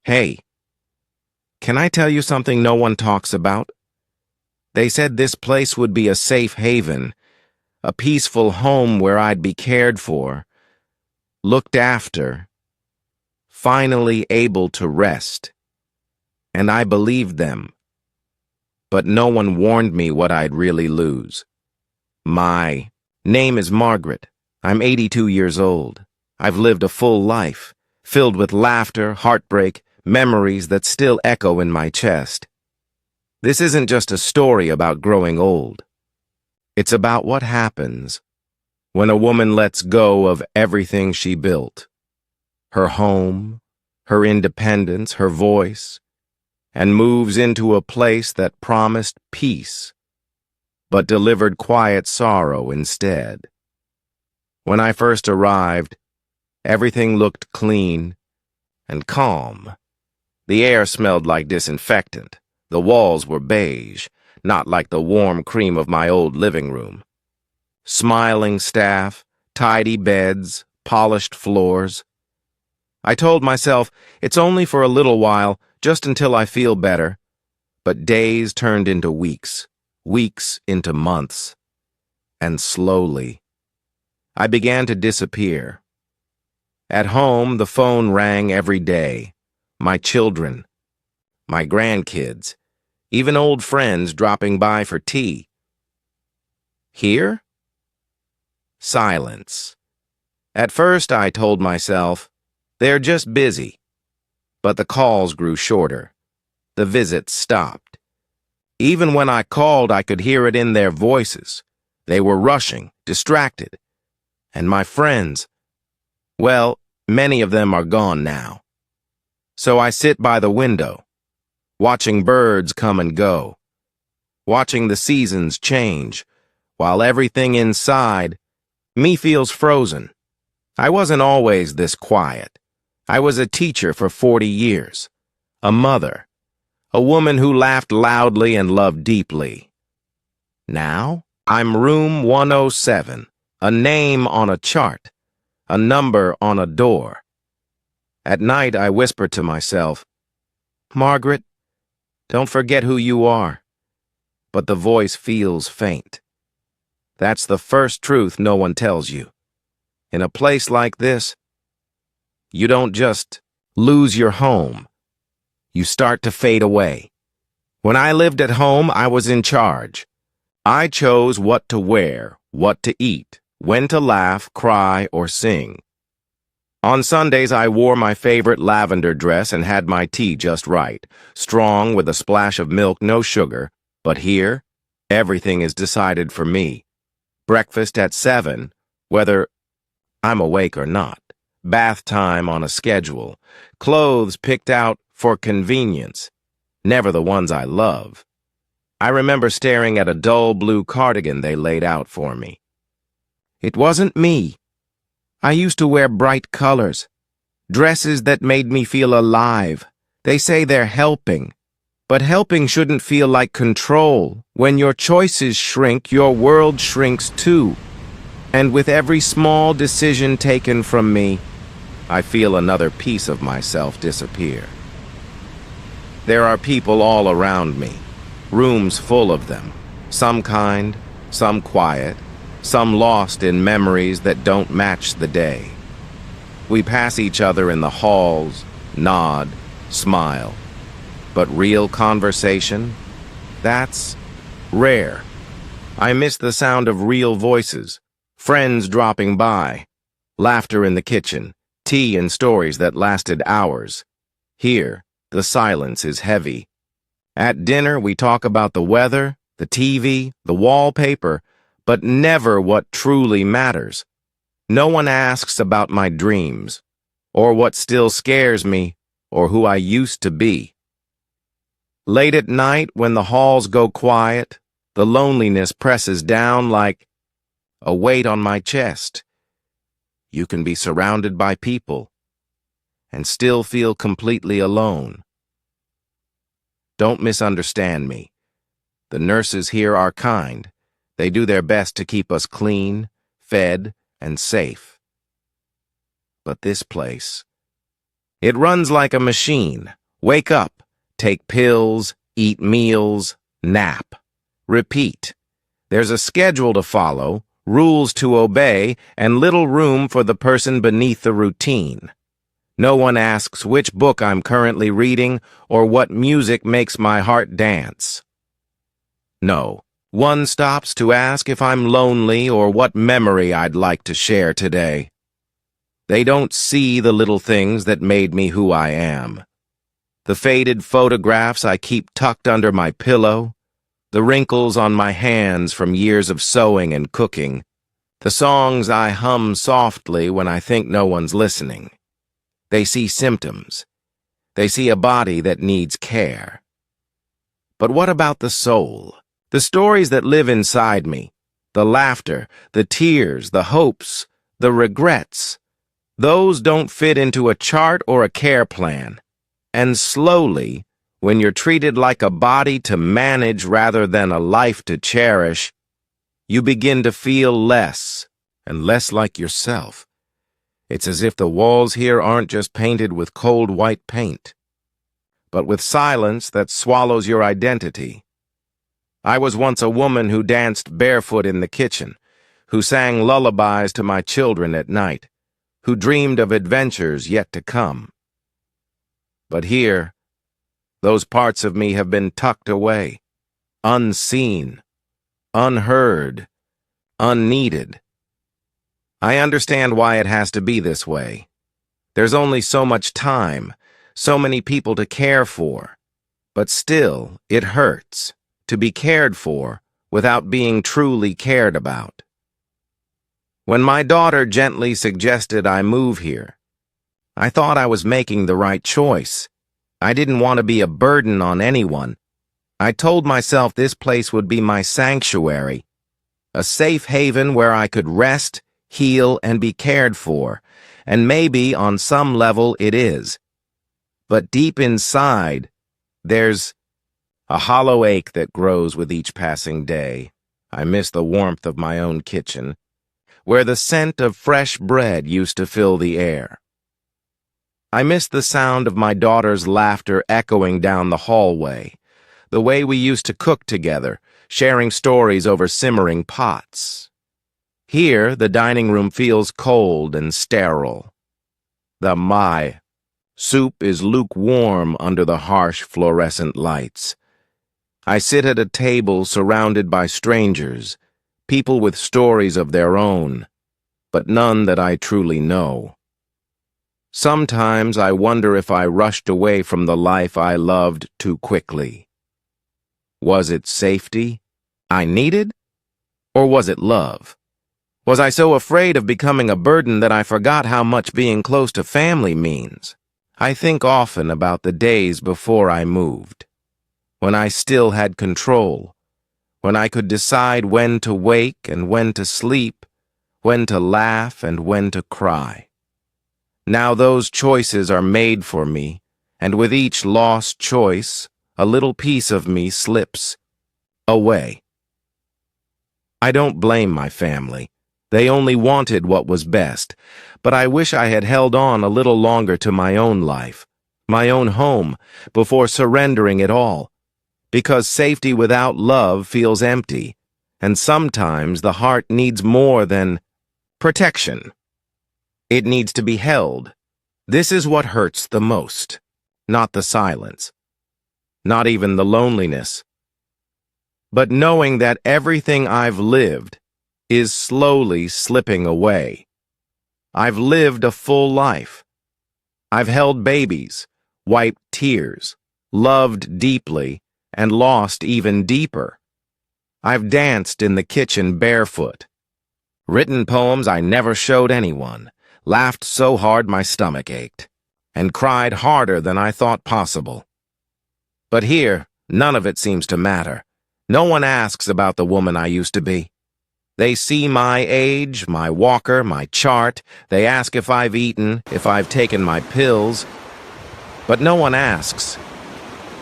Hey, can I tell you something no one talks about? They said this place would be a safe haven, a peaceful home where I'd be cared for, looked after, finally able to rest. And I believed them. But no one warned me what I'd really lose. My name is Margaret. I'm 82 years old. I've lived a full life, filled with laughter, heartbreak, memories that still echo in my chest. This isn't just a story about growing old. It's about what happens when a woman lets go of everything she built. Her home, her independence, her voice, and moves into a place that promised peace, but delivered quiet sorrow instead. When I first arrived, everything looked clean and calm. The air smelled like disinfectant. The walls were beige, not like the warm cream of my old living room. Smiling staff, tidy beds, polished floors. I told myself, it's only for a little while, just until I feel better. But days turned into weeks, weeks into months. And slowly, I began to disappear. At home, the phone rang every day. My children, my grandkids, even old friends dropping by for tea. Here? Silence. At first, I told myself, they're just busy. But the calls grew shorter. The visits stopped. Even when I called, I could hear it in their voices. They were rushing, distracted. And my friends, well, many of them are gone now. So I sit by the window, watching birds come and go, watching the seasons change, while everything inside me feels frozen. I wasn't always this quiet. I was a teacher for 40 years, a mother, a woman who laughed loudly and loved deeply. Now, I'm room 107, a name on a chart, a number on a door. At night, I whisper to myself, Margaret, don't forget who you are. But the voice feels faint. That's the first truth no one tells you. In a place like this, you don't just lose your home. You start to fade away. When I lived at home, I was in charge. I chose what to wear, what to eat, when to laugh, cry, or sing. On Sundays, I wore my favorite lavender dress and had my tea just right, strong with a splash of milk, no sugar. But here, everything is decided for me. Breakfast at 7, whether I'm awake or not. Bath time on a schedule. Clothes picked out for convenience. Never the ones I love. I remember staring at a dull blue cardigan they laid out for me. It wasn't me. I used to wear bright colors, dresses that made me feel alive. They say they're helping, but helping shouldn't feel like control. When your choices shrink, your world shrinks too. And with every small decision taken from me, I feel another piece of myself disappear. There are people all around me, rooms full of them, some kind, some quiet, some lost in memories that don't match the day. We pass each other in the halls, nod, smile. But real conversation? That's rare. I miss the sound of real voices, friends dropping by, laughter in the kitchen, tea and stories that lasted hours. Here, the silence is heavy. At dinner, we talk about the weather, the TV, the wallpaper, but never what truly matters. No one asks about my dreams, or what still scares me, or who I used to be. Late at night, when the halls go quiet, the loneliness presses down like a weight on my chest. You can be surrounded by people and still feel completely alone. Don't misunderstand me. The nurses here are kind. They do their best to keep us clean, fed, and safe. But this place, It runs like a machine. Wake up, take pills, eat meals, nap. Repeat. There's a schedule to follow, rules to obey, and little room for the person beneath the routine. No one asks which book I'm currently reading or what music makes my heart dance. No, one stops to ask if I'm lonely or what memory I'd like to share today. They don't see the little things that made me who I am. The faded photographs I keep tucked under my pillow, the wrinkles on my hands from years of sewing and cooking, the songs I hum softly when I think no one's listening. They see symptoms. They see a body that needs care. But what about the soul? The stories that live inside me, the laughter, the tears, the hopes, the regrets, those don't fit into a chart or a care plan. And slowly, when you're treated like a body to manage rather than a life to cherish, you begin to feel less and less like yourself. It's as if the walls here aren't just painted with cold white paint, but with silence that swallows your identity. I was once a woman who danced barefoot in the kitchen, who sang lullabies to my children at night, who dreamed of adventures yet to come. But here, those parts of me have been tucked away, unseen, unheard, unneeded. I understand why it has to be this way. There's only so much time, so many people to care for, but still, it hurts to be cared for without being truly cared about. When my daughter gently suggested I move here, I thought I was making the right choice. I didn't want to be a burden on anyone. I told myself this place would be my sanctuary, a safe haven where I could rest, heal, and be cared for, and maybe on some level it is. But deep inside, there's a hollow ache that grows with each passing day. I miss the warmth of my own kitchen, where the scent of fresh bread used to fill the air. I miss the sound of my daughter's laughter echoing down the hallway, the way we used to cook together, sharing stories over simmering pots. Here, the dining room feels cold and sterile. The soup is lukewarm under the harsh fluorescent lights. I sit at a table surrounded by strangers, people with stories of their own, but none that I truly know. Sometimes I wonder if I rushed away from the life I loved too quickly. Was it safety I needed, or was it love? Was I so afraid of becoming a burden that I forgot how much being close to family means? I think often about the days before I moved, when I still had control, when I could decide when to wake and when to sleep, when to laugh and when to cry. Now those choices are made for me, and with each lost choice, a little piece of me slips away. I don't blame my family. They only wanted what was best, but I wish I had held on a little longer to my own life, my own home, before surrendering it all, because safety without love feels empty, and sometimes the heart needs more than protection. It needs to be held. This is what hurts the most, not the silence, not even the loneliness, but knowing that everything I've lived is slowly slipping away. I've lived a full life. I've held babies, wiped tears, loved deeply, and lost even deeper. I've danced in the kitchen barefoot, written poems I never showed anyone, laughed so hard my stomach ached, and cried harder than I thought possible. But here, none of it seems to matter. No one asks about the woman I used to be. They see my age, my walker, my chart. They ask if I've eaten, if I've taken my pills. But no one asks,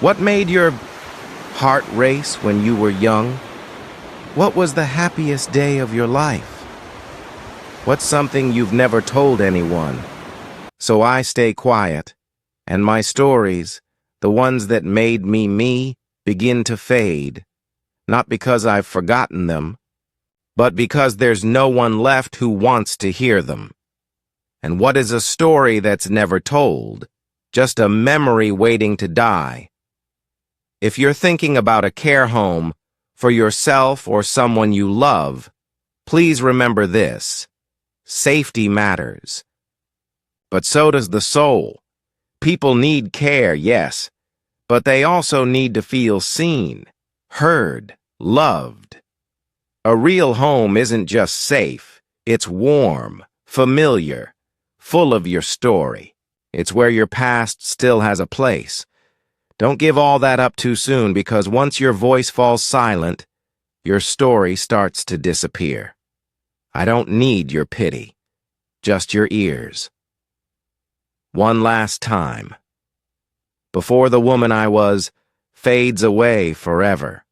what made your heart race when you were young? What was the happiest day of your life? What's something you've never told anyone? So I stay quiet, And my stories, the ones that made me me, begin to fade, not because I've forgotten them, but because there's no one left who wants to hear them. And what is a story that's never told? Just a memory waiting to die. If you're thinking about a care home for yourself or someone you love, please remember this: safety matters. But so does the soul. People need care, yes, but they also need to feel seen, heard, loved. A real home isn't just safe, it's warm, familiar, full of your story. It's where your past still has a place. Don't give all that up too soon, because once your voice falls silent, your story starts to disappear. I don't need your pity, just your ears. One last time. Before the woman I was fades away forever.